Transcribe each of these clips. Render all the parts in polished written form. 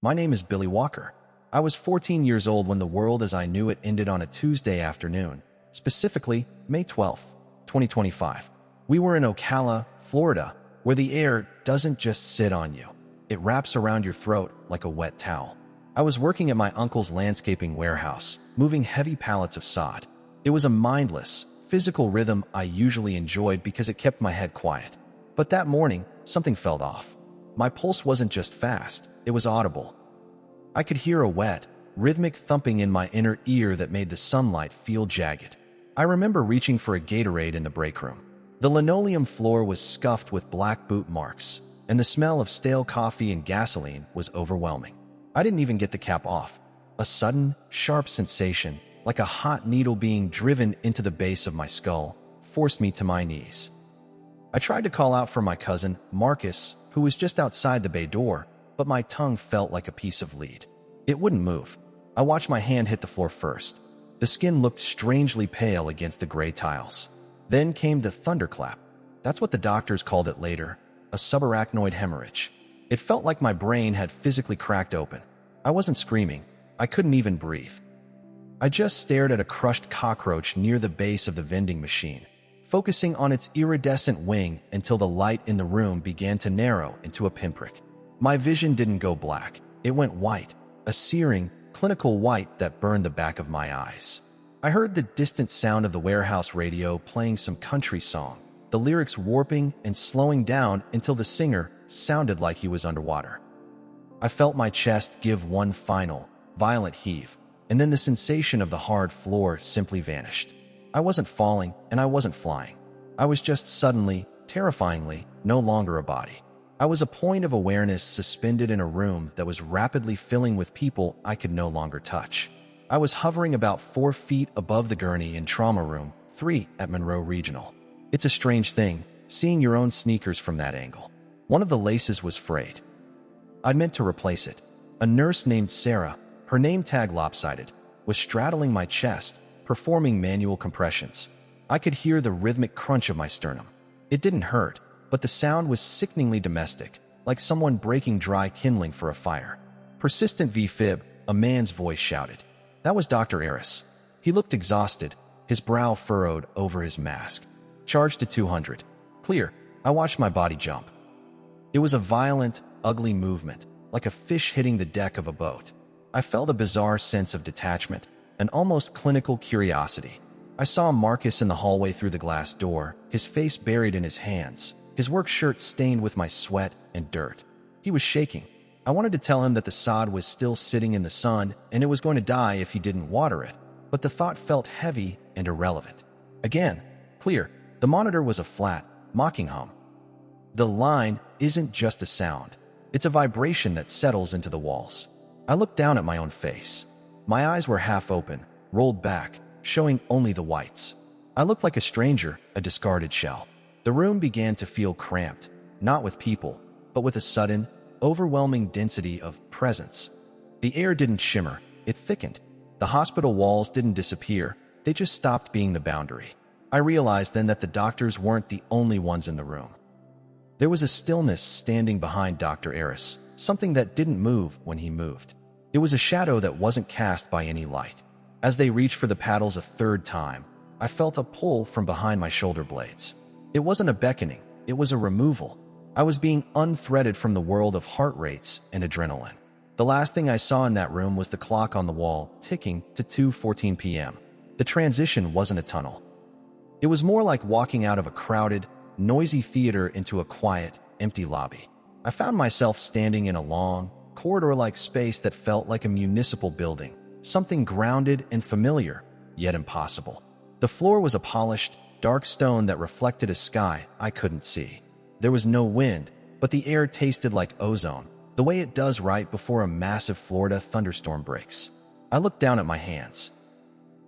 My name is Billy Walker. I was 14 years old when the world as I knew it ended on a Tuesday afternoon, specifically May 12th, 2025. We were in Ocala, Florida, where the air doesn't just sit on you. It wraps around your throat like a wet towel. I was working at my uncle's landscaping warehouse, moving heavy pallets of sod. It was a mindless, physical rhythm I usually enjoyed because it kept my head quiet. But that morning, something felt off. My pulse wasn't just fast, it was audible. I could hear a wet, rhythmic thumping in my inner ear that made the sunlight feel jagged. I remember reaching for a Gatorade in the break room. The linoleum floor was scuffed with black boot marks, and the smell of stale coffee and gasoline was overwhelming. I didn't even get the cap off. A sudden, sharp sensation, like a hot needle being driven into the base of my skull, forced me to my knees. I tried to call out for my cousin, Marcus, who was just outside the bay door, but my tongue felt like a piece of lead. It wouldn't move. I watched my hand hit the floor first. The skin looked strangely pale against the gray tiles. Then came the thunderclap. That's what the doctors called it later, a subarachnoid hemorrhage. It felt like my brain had physically cracked open. I wasn't screaming. I couldn't even breathe. I just stared at a crushed cockroach near the base of the vending machine, focusing on its iridescent wing until the light in the room began to narrow into a pinprick. My vision didn't go black. It went white, a searing, clinical white that burned the back of my eyes. I heard the distant sound of the warehouse radio playing some country song, the lyrics warping and slowing down until the singer sounded like he was underwater. I felt my chest give one final, violent heave, and then the sensation of the hard floor simply vanished. I wasn't falling and I wasn't flying. I was just suddenly, terrifyingly, no longer a body. I was a point of awareness suspended in a room that was rapidly filling with people I could no longer touch. I was hovering about 4 feet above the gurney in Trauma Room 3 at Monroe Regional. It's a strange thing, seeing your own sneakers from that angle. One of the laces was frayed. I'd meant to replace it. A nurse named Sarah, her name tag lopsided, was straddling my chest, performing manual compressions. I could hear the rhythmic crunch of my sternum. It didn't hurt, but the sound was sickeningly domestic, like someone breaking dry kindling for a fire. Persistent V-fib, a man's voice shouted. That was Dr. Eris. He looked exhausted, his brow furrowed over his mask. Charged to 200. Clear. I watched my body jump. It was a violent, ugly movement, like a fish hitting the deck of a boat. I felt a bizarre sense of detachment, an almost clinical curiosity. I saw Marcus in the hallway through the glass door, his face buried in his hands, his work shirt stained with my sweat and dirt. He was shaking. I wanted to tell him that the sod was still sitting in the sun and it was going to die if he didn't water it, but the thought felt heavy and irrelevant. Again, clear. The monitor was a flat, mocking hum. The line isn't just a sound. It's a vibration that settles into the walls. I looked down at my own face. My eyes were half open, rolled back, showing only the whites. I looked like a stranger, a discarded shell. The room began to feel cramped, not with people, but with a sudden, overwhelming density of presence. The air didn't shimmer, it thickened. The hospital walls didn't disappear, they just stopped being the boundary. I realized then that the doctors weren't the only ones in the room. There was a stillness standing behind Dr. Eris, something that didn't move when he moved. It was a shadow that wasn't cast by any light. As they reached for the paddles a third time, I felt a pull from behind my shoulder blades. It wasn't a beckoning, it was a removal. I was being unthreaded from the world of heart rates and adrenaline. The last thing I saw in that room was the clock on the wall ticking to 2:14 p.m. The transition wasn't a tunnel. It was more like walking out of a crowded, noisy theater into a quiet, empty lobby. I found myself standing in a long, corridor-like space that felt like a municipal building, something grounded and familiar, yet impossible. The floor was a polished, dark stone that reflected a sky I couldn't see. There was no wind, but the air tasted like ozone, the way it does right before a massive Florida thunderstorm breaks. I looked down at my hands.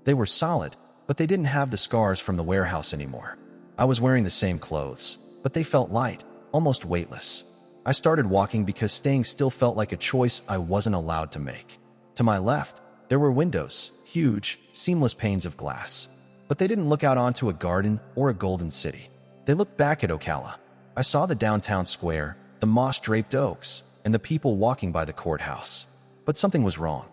They were solid, but they didn't have the scars from the warehouse anymore. I was wearing the same clothes, but they felt light, almost weightless. I started walking because staying still felt like a choice I wasn't allowed to make. To my left, there were windows, huge, seamless panes of glass. But they didn't look out onto a garden or a golden city. They looked back at Ocala. I saw the downtown square, the moss-draped oaks, and the people walking by the courthouse. But something was wrong.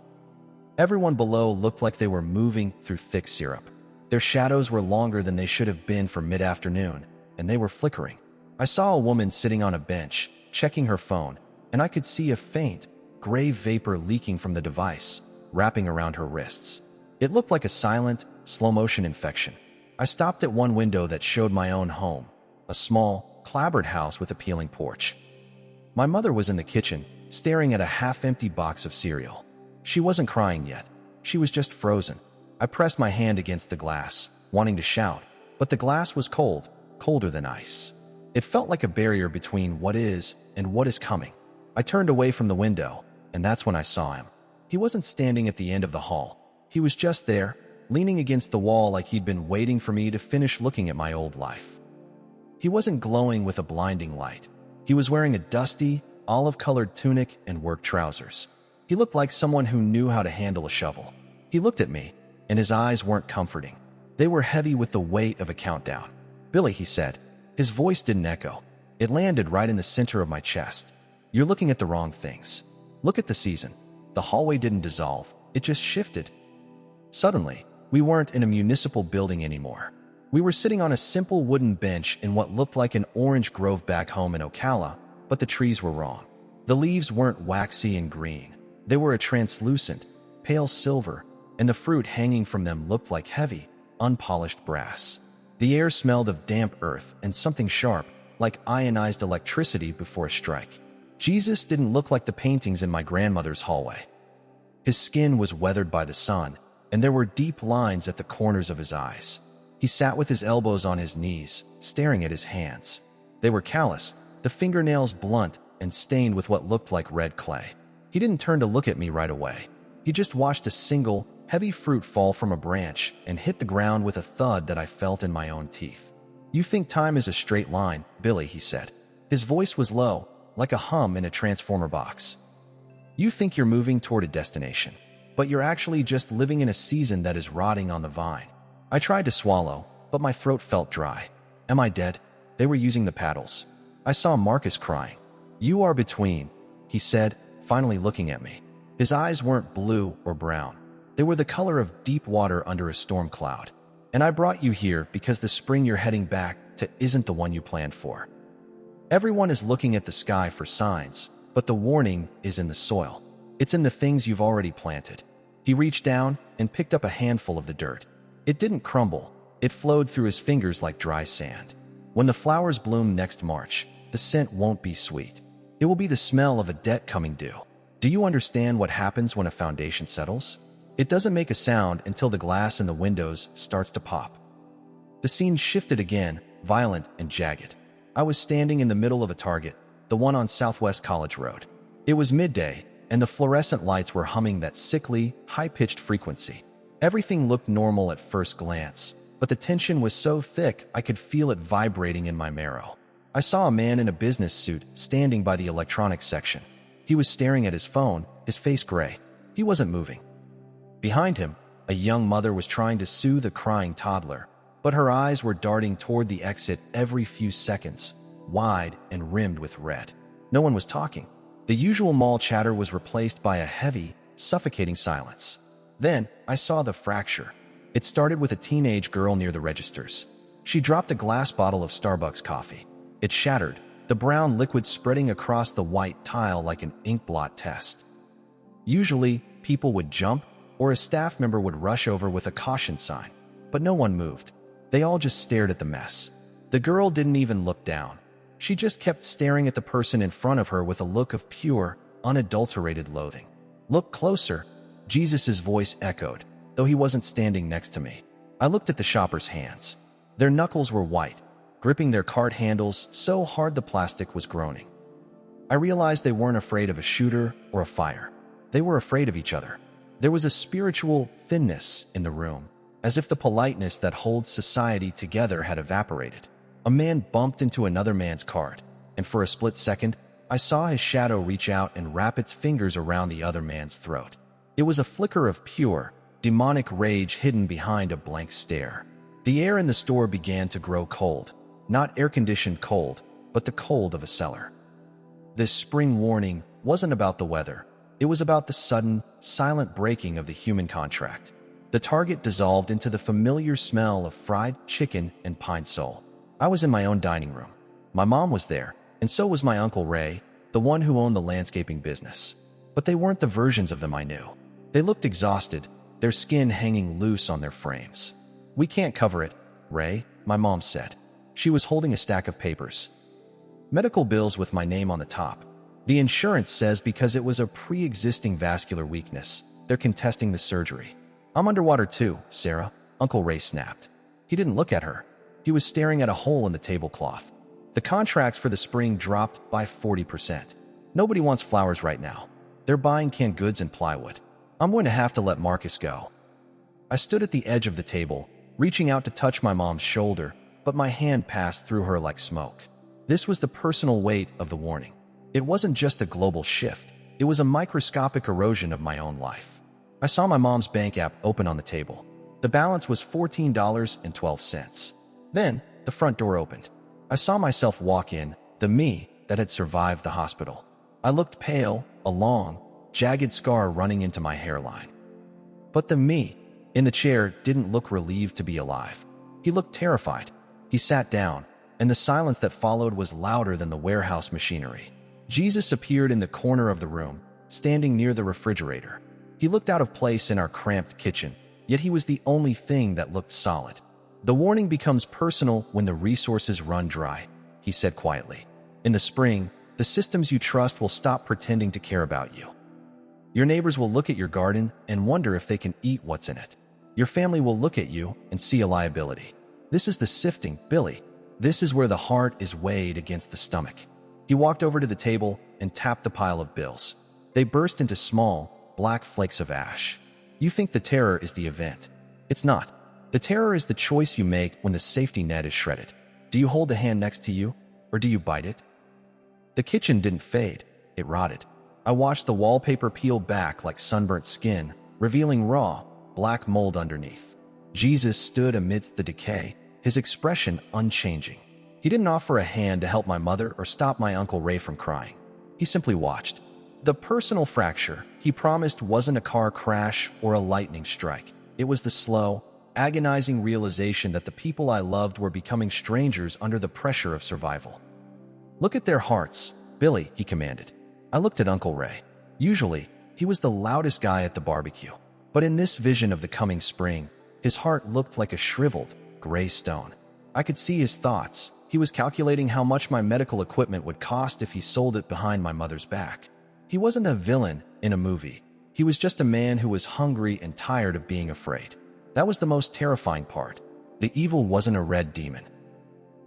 Everyone below looked like they were moving through thick syrup. Their shadows were longer than they should have been for mid-afternoon, and they were flickering. I saw a woman sitting on a bench, checking her phone, and I could see a faint, gray vapor leaking from the device, wrapping around her wrists. It looked like a silent, slow-motion infection. I stopped at one window that showed my own home, a small, clapboard house with a peeling porch. My mother was in the kitchen, staring at a half-empty box of cereal. She wasn't crying yet. She was just frozen. I pressed my hand against the glass, wanting to shout, but the glass was cold, colder than ice. It felt like a barrier between what is and what is coming. I turned away from the window, and that's when I saw him. He wasn't standing at the end of the hall. He was just there, leaning against the wall like he'd been waiting for me to finish looking at my old life. He wasn't glowing with a blinding light. He was wearing a dusty, olive-colored tunic and work trousers. He looked like someone who knew how to handle a shovel. He looked at me, and his eyes weren't comforting. They were heavy with the weight of a countdown. "Billy," he said. His voice didn't echo. It landed right in the center of my chest. "You're looking at the wrong things. Look at the season." The hallway didn't dissolve. It just shifted. Suddenly, we weren't in a municipal building anymore. We were sitting on a simple wooden bench in what looked like an orange grove back home in Ocala, but the trees were wrong. The leaves weren't waxy and green. They were a translucent, pale silver, and the fruit hanging from them looked like heavy, unpolished brass. The air smelled of damp earth and something sharp, like ionized electricity before a strike. Jesus didn't look like the paintings in my grandmother's hallway. His skin was weathered by the sun, and there were deep lines at the corners of his eyes. He sat with his elbows on his knees, staring at his hands. They were calloused, the fingernails blunt and stained with what looked like red clay. He didn't turn to look at me right away. He just watched a single, heavy fruit fall from a branch and hit the ground with a thud that I felt in my own teeth. "You think time is a straight line, Billy," he said. His voice was low, like a hum in a transformer box. "You think you're moving toward a destination, but you're actually just living in a season that is rotting on the vine." I tried to swallow, but my throat felt dry. "Am I dead?" They were using the paddles. I saw Marcus crying. "You are between," he said, finally looking at me. His eyes weren't blue or brown. They were the color of deep water under a storm cloud. "And I brought you here because the spring you're heading back to isn't the one you planned for. Everyone is looking at the sky for signs, but the warning is in the soil. It's in the things you've already planted." He reached down and picked up a handful of the dirt. It didn't crumble. It flowed through his fingers like dry sand. "When the flowers bloom next March, the scent won't be sweet. It will be the smell of a debt coming due. Do you understand what happens when a foundation settles? It doesn't make a sound until the glass in the windows starts to pop." The scene shifted again, violent and jagged. I was standing in the middle of a Target, the one on Southwest College Road. It was midday, and the fluorescent lights were humming that sickly, high-pitched frequency. Everything looked normal at first glance, but the tension was so thick I could feel it vibrating in my marrow. I saw a man in a business suit standing by the electronics section. He was staring at his phone, his face gray. He wasn't moving. Behind him, a young mother was trying to soothe a crying toddler, but her eyes were darting toward the exit every few seconds, wide and rimmed with red. No one was talking. The usual mall chatter was replaced by a heavy, suffocating silence. Then, I saw the fracture. It started with a teenage girl near the registers. She dropped a glass bottle of Starbucks coffee. It shattered, the brown liquid spreading across the white tile like an ink blot test. Usually, people would jump, or a staff member would rush over with a caution sign, but no one moved. They all just stared at the mess. The girl didn't even look down. She just kept staring at the person in front of her with a look of pure, unadulterated loathing. "Look closer," Jesus' voice echoed, though he wasn't standing next to me. I looked at the shopper's hands. Their knuckles were white, gripping their cart handles so hard the plastic was groaning. I realized they weren't afraid of a shooter or a fire. They were afraid of each other. There was a spiritual thinness in the room, as if the politeness that holds society together had evaporated. A man bumped into another man's cart, and for a split second, I saw his shadow reach out and wrap its fingers around the other man's throat. It was a flicker of pure, demonic rage hidden behind a blank stare. The air in the store began to grow cold, not air-conditioned cold, but the cold of a cellar. This spring warning wasn't about the weather. It was about the sudden, silent breaking of the human contract. The target dissolved into the familiar smell of fried chicken and pine sol. I was in my own dining room. My mom was there, and so was my Uncle Ray, the one who owned the landscaping business. But they weren't the versions of them I knew. They looked exhausted, their skin hanging loose on their frames. "We can't cover it, Ray," my mom said. She was holding a stack of papers. "Medical bills with my name on the top. The insurance says because it was a pre-existing vascular weakness, they're contesting the surgery." "I'm underwater too, Sarah," Uncle Ray snapped. He didn't look at her. He was staring at a hole in the tablecloth. "The contracts for the spring dropped by 40%. Nobody wants flowers right now. They're buying canned goods and plywood. I'm going to have to let Marcus go." I stood at the edge of the table, reaching out to touch my mom's shoulder, but my hand passed through her like smoke. This was the personal weight of the warning. It wasn't just a global shift. It was a microscopic erosion of my own life. I saw my mom's bank app open on the table. The balance was $14.12. Then, the front door opened. I saw myself walk in, the me that had survived the hospital. I looked pale, a long, jagged scar running into my hairline. But the me in the chair didn't look relieved to be alive. He looked terrified. He sat down, and the silence that followed was louder than the warehouse machinery. Jesus appeared in the corner of the room, standing near the refrigerator. He looked out of place in our cramped kitchen, yet he was the only thing that looked solid. "The warning becomes personal when the resources run dry," he said quietly. "In the spring, the systems you trust will stop pretending to care about you. Your neighbors will look at your garden and wonder if they can eat what's in it. Your family will look at you and see a liability. This is the sifting, Billy. This is where the heart is weighed against the stomach." He walked over to the table and tapped the pile of bills. They burst into small, black flakes of ash. "You think the terror is the event. It's not. The terror is the choice you make when the safety net is shredded. Do you hold the hand next to you, or do you bite it?" The kitchen didn't fade. It rotted. I watched the wallpaper peel back like sunburnt skin, revealing raw, black mold underneath. Jesus stood amidst the decay, his expression unchanging. He didn't offer a hand to help my mother or stop my Uncle Ray from crying. He simply watched. The personal fracture he promised wasn't a car crash or a lightning strike. It was the slow, agonizing realization that the people I loved were becoming strangers under the pressure of survival. "Look at their hearts, Billy," he commanded. I looked at Uncle Ray. Usually, he was the loudest guy at the barbecue. But in this vision of the coming spring, his heart looked like a shriveled, gray stone. I could see his thoughts. He was calculating how much my medical equipment would cost if he sold it behind my mother's back. He wasn't a villain in a movie. He was just a man who was hungry and tired of being afraid. That was the most terrifying part. The evil wasn't a red demon.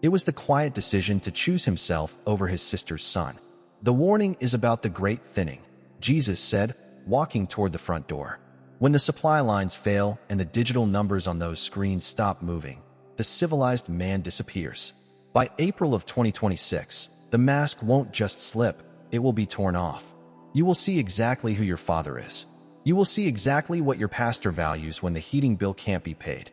It was the quiet decision to choose himself over his sister's son. "The warning is about the great thinning," Jesus said, walking toward the front door. "When the supply lines fail and the digital numbers on those screens stop moving, the civilized man disappears. By April of 2026, the mask won't just slip, it will be torn off. You will see exactly who your father is. You will see exactly what your pastor values when the heating bill can't be paid."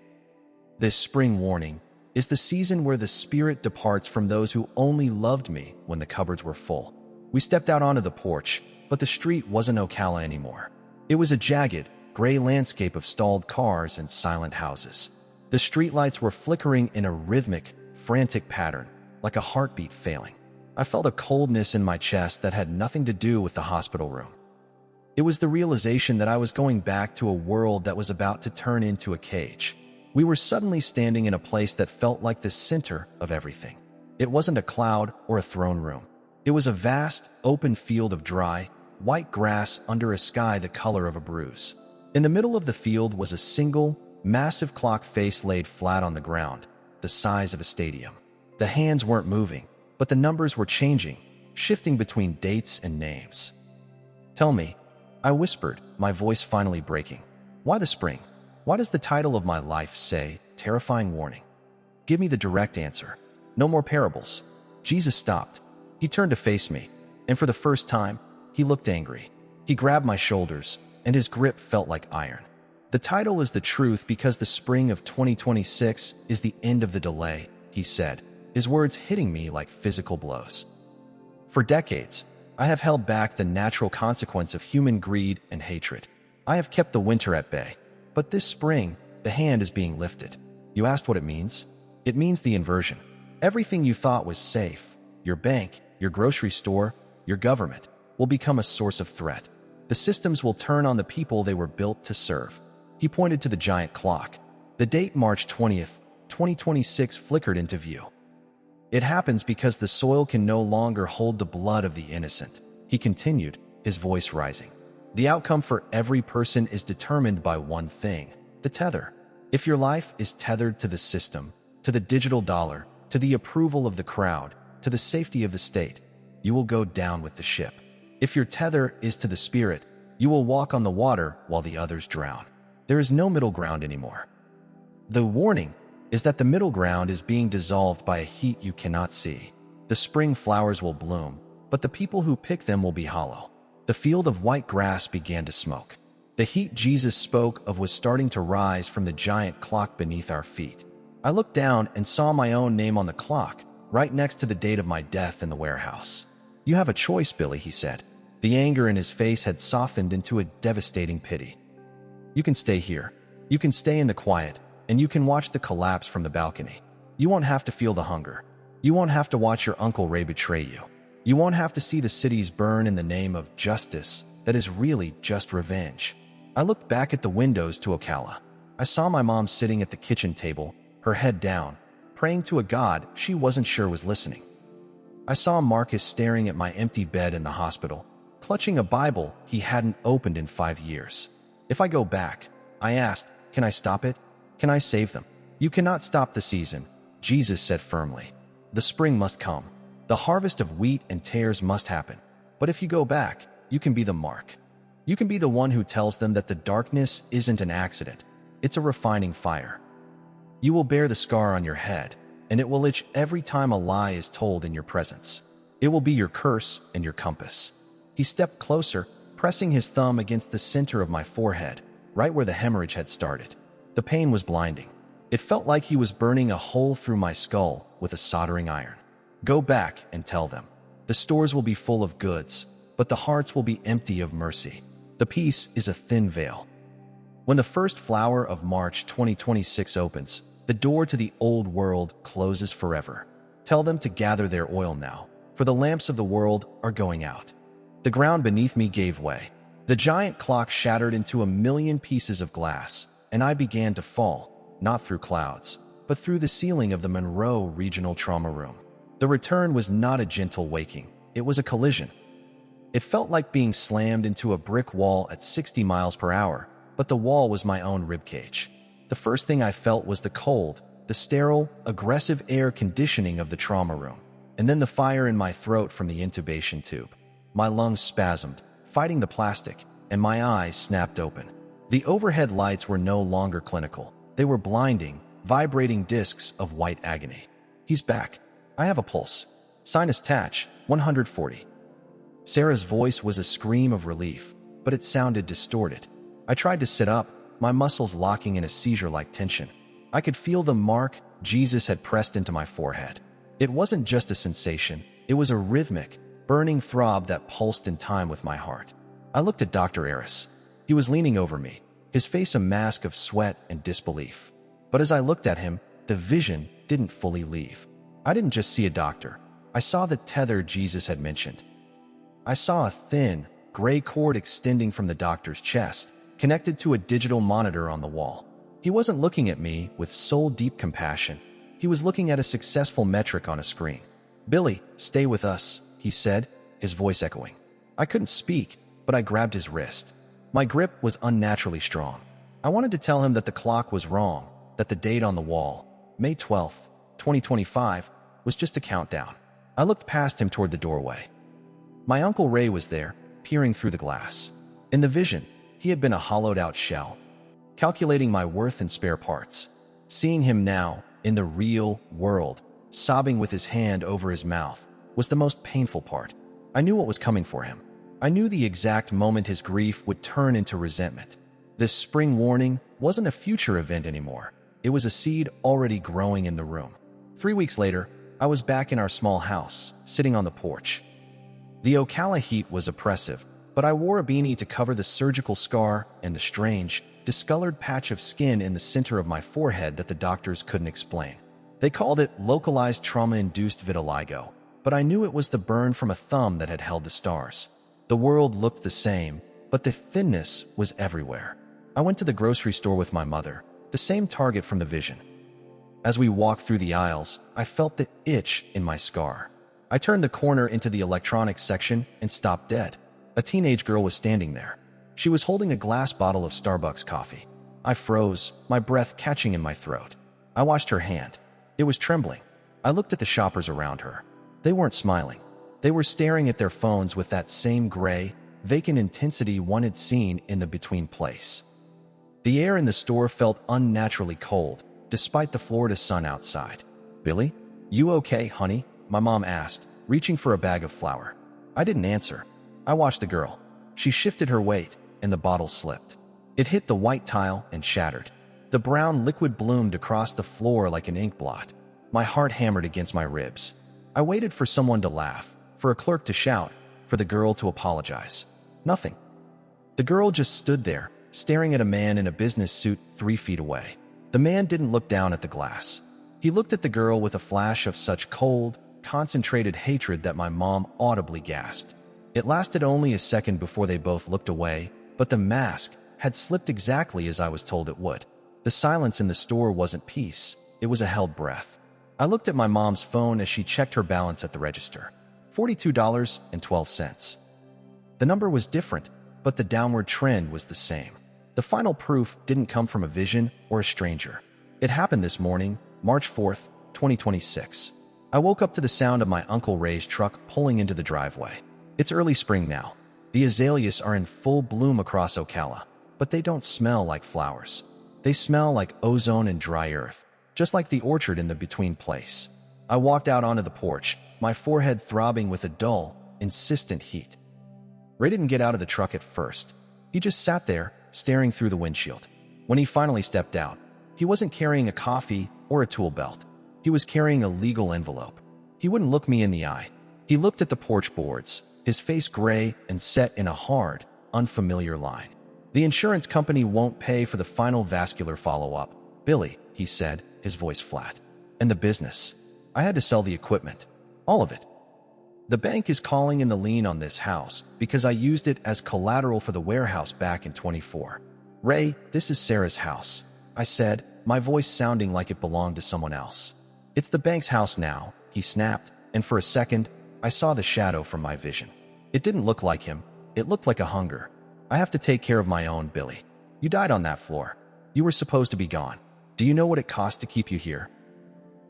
This spring warning is the season where the spirit departs from those who only loved me when the cupboards were full. We stepped out onto the porch, but the street wasn't Ocala anymore. It was a jagged, gray landscape of stalled cars and silent houses. The streetlights were flickering in a rhythmic, frantic pattern, like a heartbeat failing. I felt a coldness in my chest that had nothing to do with the hospital room. It was the realization that I was going back to a world that was about to turn into a cage. We were suddenly standing in a place that felt like the center of everything. It wasn't a cloud or a throne room. It was a vast, open field of dry, white grass under a sky the color of a bruise. In the middle of the field was a single, massive clock face laid flat on the ground, the size of a stadium. The hands weren't moving, but the numbers were changing, shifting between dates and names. "Tell me," I whispered, my voice finally breaking. "Why the spring? Why does the title of my life say, terrifying warning? Give me the direct answer. No more parables." Jesus stopped. He turned to face me, and for the first time, he looked angry. He grabbed my shoulders, and his grip felt like iron. "The title is the truth because the spring of 2026 is the end of the delay," he said, his words hitting me like physical blows. For decades, I have held back the natural consequence of human greed and hatred. I have kept the winter at bay. But this spring, the hand is being lifted. You asked what it means? It means the inversion. Everything you thought was safe, your bank, your grocery store, your government, will become a source of threat. The systems will turn on the people they were built to serve. He pointed to the giant clock. The date March 20th, 2026 flickered into view. It happens because the soil can no longer hold the blood of the innocent. He continued, his voice rising. The outcome for every person is determined by one thing, the tether. If your life is tethered to the system, to the digital dollar, to the approval of the crowd, to the safety of the state, you will go down with the ship. If your tether is to the spirit, you will walk on the water while the others drown. There is no middle ground anymore. The warning is that the middle ground is being dissolved by a heat you cannot see. The spring flowers will bloom, but the people who pick them will be hollow. The field of white grass began to smoke. The heat Jesus spoke of was starting to rise from the giant clock beneath our feet. I looked down and saw my own name on the clock, right next to the date of my death in the warehouse. You have a choice, Billy, he said. The anger in his face had softened into a devastating pity. You can stay here. You can stay in the quiet, and you can watch the collapse from the balcony. You won't have to feel the hunger. You won't have to watch your Uncle Ray betray you. You won't have to see the cities burn in the name of justice that is really just revenge. I looked back at the windows to Ocala. I saw my mom sitting at the kitchen table, her head down, praying to a God she wasn't sure was listening. I saw Marcus staring at my empty bed in the hospital, clutching a Bible he hadn't opened in 5 years. If I go back, I asked, can I stop it? Can I save them? You cannot stop the season, Jesus said firmly. The spring must come. The harvest of wheat and tares must happen. But if you go back, you can be the mark. You can be the one who tells them that the darkness isn't an accident. It's a refining fire. You will bear the scar on your head, and it will itch every time a lie is told in your presence. It will be your curse and your compass. He stepped closer, pressing his thumb against the center of my forehead, right where the hemorrhage had started. The pain was blinding. It felt like he was burning a hole through my skull with a soldering iron. Go back and tell them. The stores will be full of goods, but the hearts will be empty of mercy. The peace is a thin veil. When the first flower of March 2026 opens, the door to the old world closes forever. Tell them to gather their oil now, for the lamps of the world are going out. The ground beneath me gave way. The giant clock shattered into a million pieces of glass, and I began to fall, not through clouds, but through the ceiling of the Monroe Regional Trauma Room. The return was not a gentle waking, it was a collision. It felt like being slammed into a brick wall at 60 miles per hour, but the wall was my own ribcage. The first thing I felt was the cold, the sterile, aggressive air conditioning of the trauma room, and then the fire in my throat from the intubation tube. My lungs spasmed, fighting the plastic, and my eyes snapped open. The overhead lights were no longer clinical. They were blinding, vibrating discs of white agony. He's back. I have a pulse. Sinus Tatch, 140. Sarah's voice was a scream of relief, but it sounded distorted. I tried to sit up, my muscles locking in a seizure-like tension. I could feel the mark Jesus had pressed into my forehead. It wasn't just a sensation, it was a rhythmic, burning throb that pulsed in time with my heart. I looked at Dr. Aris. He was leaning over me, his face a mask of sweat and disbelief. But as I looked at him, the vision didn't fully leave. I didn't just see a doctor. I saw the tether Jesus had mentioned. I saw a thin, gray cord extending from the doctor's chest, connected to a digital monitor on the wall. He wasn't looking at me with soul-deep compassion. He was looking at a successful metric on a screen. "Billy, stay with us," he said, his voice echoing. I couldn't speak, but I grabbed his wrist. My grip was unnaturally strong. I wanted to tell him that the clock was wrong, that the date on the wall, May 12th, 2025, was just a countdown. I looked past him toward the doorway. My Uncle Ray was there, peering through the glass. In the vision, he had been a hollowed-out shell, calculating my worth in spare parts. Seeing him now, in the real world, sobbing with his hand over his mouth, was the most painful part. I knew what was coming for him. I knew the exact moment his grief would turn into resentment. This spring warning wasn't a future event anymore. It was a seed already growing in the room. 3 weeks later, I was back in our small house, sitting on the porch. The Ocala heat was oppressive, but I wore a beanie to cover the surgical scar and the strange, discolored patch of skin in the center of my forehead that the doctors couldn't explain. They called it localized trauma-induced vitiligo, but I knew it was the burn from a thumb that had held the stars. The world looked the same, but the thinness was everywhere. I went to the grocery store with my mother, the same Target from the vision. As we walked through the aisles, I felt the itch in my scar. I turned the corner into the electronics section and stopped dead. A teenage girl was standing there. She was holding a glass bottle of Starbucks coffee. I froze, my breath catching in my throat. I watched her hand. It was trembling. I looked at the shoppers around her. They weren't smiling. They were staring at their phones with that same gray, vacant intensity one had seen in the between place. The air in the store felt unnaturally cold, despite the Florida sun outside. "Billy, you okay, honey?" my mom asked, reaching for a bag of flour. I didn't answer. I watched the girl. She shifted her weight, and the bottle slipped. It hit the white tile and shattered. The brown liquid bloomed across the floor like an ink blot. My heart hammered against my ribs. I waited for someone to laugh, for a clerk to shout, for the girl to apologize. Nothing. The girl just stood there, staring at a man in a business suit 3 feet away. The man didn't look down at the glass. He looked at the girl with a flash of such cold, concentrated hatred that my mom audibly gasped. It lasted only a second before they both looked away, but the mask had slipped exactly as I was told it would. The silence in the store wasn't peace. It was a held breath. I looked at my mom's phone as she checked her balance at the register. $42.12. The number was different, but the downward trend was the same. The final proof didn't come from a vision or a stranger. It happened this morning, March 4th, 2026. I woke up to the sound of my Uncle Ray's truck pulling into the driveway. It's early spring now. The azaleas are in full bloom across Ocala, but they don't smell like flowers. They smell like ozone and dry earth, just like the orchard in the between place. I walked out onto the porch, my forehead throbbing with a dull, insistent heat. Ray didn't get out of the truck at first. He just sat there, staring through the windshield. When he finally stepped out, he wasn't carrying a coffee or a tool belt. He was carrying a legal envelope. He wouldn't look me in the eye. He looked at the porch boards, his face gray and set in a hard, unfamiliar line. "The insurance company won't pay for the final vascular follow-up, Billy," he said, his voice flat. "And the business. I had to sell the equipment. All of it. The bank is calling in the lien on this house because I used it as collateral for the warehouse back in 24. Ray, this is Sarah's house," I said, my voice sounding like it belonged to someone else. "It's the bank's house now," he snapped, and for a second, I saw the shadow from my vision. It didn't look like him. It looked like a hunger. "I have to take care of my own, Billy. You died on that floor. You were supposed to be gone. Do you know what it cost to keep you here?"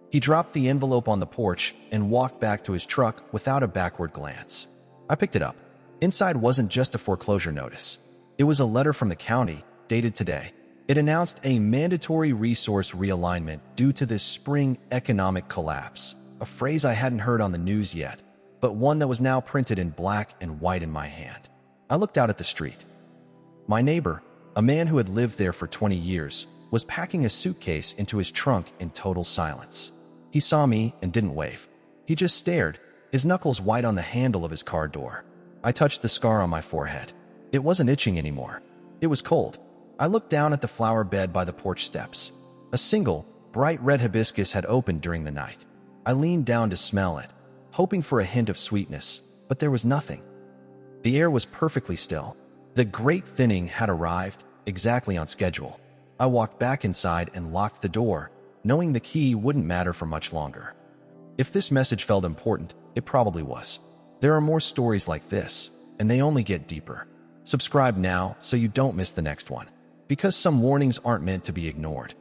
He dropped the envelope on the porch and walked back to his truck without a backward glance. I picked it up. Inside wasn't just a foreclosure notice. It was a letter from the county, dated today. It announced a mandatory resource realignment due to this spring economic collapse, a phrase I hadn't heard on the news yet, but one that was now printed in black and white in my hand. I looked out at the street. My neighbor, a man who had lived there for 20 years, was packing a suitcase into his trunk in total silence. He saw me and didn't wave. He just stared, his knuckles white on the handle of his car door. I touched the scar on my forehead. It wasn't itching anymore. It was cold. I looked down at the flower bed by the porch steps. A single, bright red hibiscus had opened during the night. I leaned down to smell it, hoping for a hint of sweetness, but there was nothing. The air was perfectly still. The great thinning had arrived, exactly on schedule. I walked back inside and locked the door, knowing the key wouldn't matter for much longer. If this message felt important, it probably was. There are more stories like this, and they only get deeper. Subscribe now so you don't miss the next one, because some warnings aren't meant to be ignored.